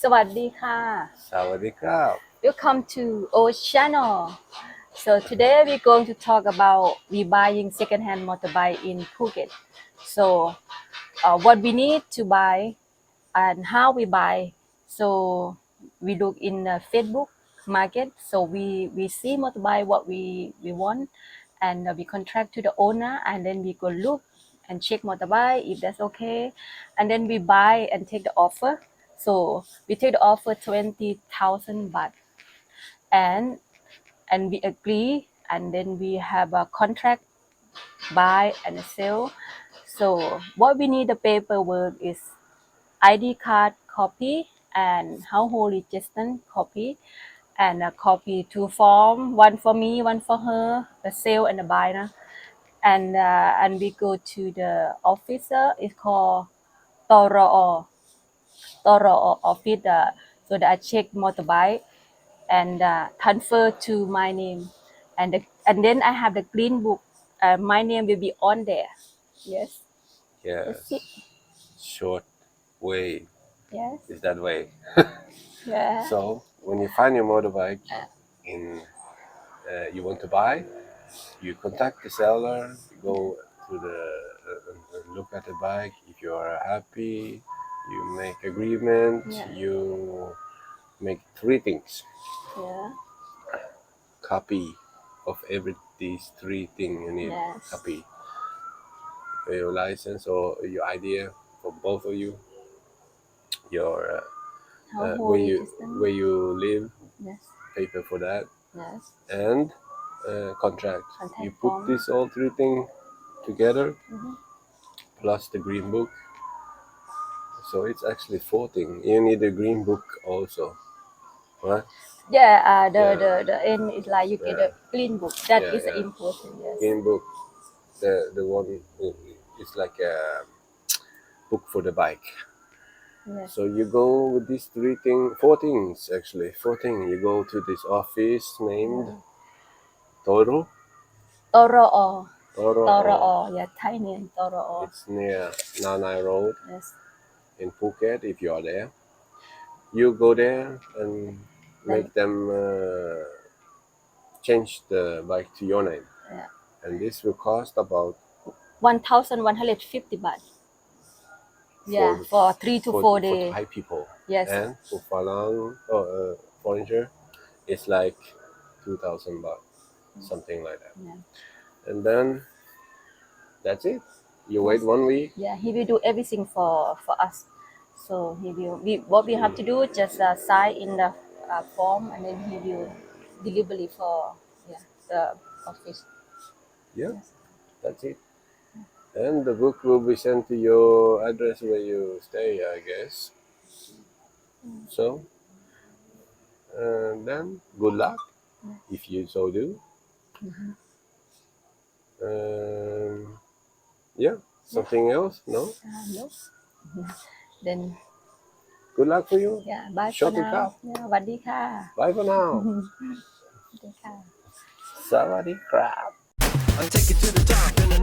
สวัสดีค่ะ สวัสดีครับ Welcome to our channel. So today we're going to talk about we buying second-hand motorbike in Phuket. So what we need to buy and how we buy. So we look in the Facebook market. So we see motorbike what we want, and we contract to the owner, and then we go look and check motorbike if that's okay, and then we buy and take the offer. So we take the offer 20,000 baht, and we agree, and then we have a contract buy and sell. So what we need the paperwork is ID card copy and household register copy, and a copy two form, one for me, one for her, the sale and the buyer. And we go to the officer. It's called Toro office. So that I check motorbike and transfer to my name, and then I have the green book. My name will be on there. Yes, that's Yes, it. short way Yes, is that way. yeah. So when you find your motorbike in you want to buy, you contact the seller, you go to the look at the bike. If you are happy, you make agreement. Yeah. You make three things: Yeah. copy of these three things you need. Yes. Copy your license or your idea for both of you. Your Household register. where you live, Yes. paper for that, Yes. and contract. Contact You put form. these all three things together, Mhm. plus the green book. So it's actually four things. You need a green book also, right? Yeah. Yeah. The end is like you get Yeah. a clean book. That Yeah, is yeah. important. Yes. Green book, the one it's like a book for the bike. Yes. So you go with these four things actually, four things. You go to this office named Toro. Toro. Toro. Yeah. Thai name Toro. It's near Nanai Road Yes. in Phuket. If you are there, you go there and make them change the bike to your name. Yeah. And this will cost about 1,150 baht. Yeah, for 3 to 4 for days. Thai people. Yes. And for Falang or foreigner, it's like 2,000 baht, something like that. Yeah. And then that's it. You wait 1 week. Yeah, he will do everything for us. So what we have to do just sign in the form, and then he will delivery for the office. Yeah, Yes. that's it. And the book will be sent to your address where you stay, I guess. So, then good luck if you so do. Yeah, something else? No? No. Then Good luck for you. yeah, bye for Short it now. up. Yeah, สวัสดีค่ะ Bye for now. สวัสดีค่ะ Sawadee crap. I take it to the top and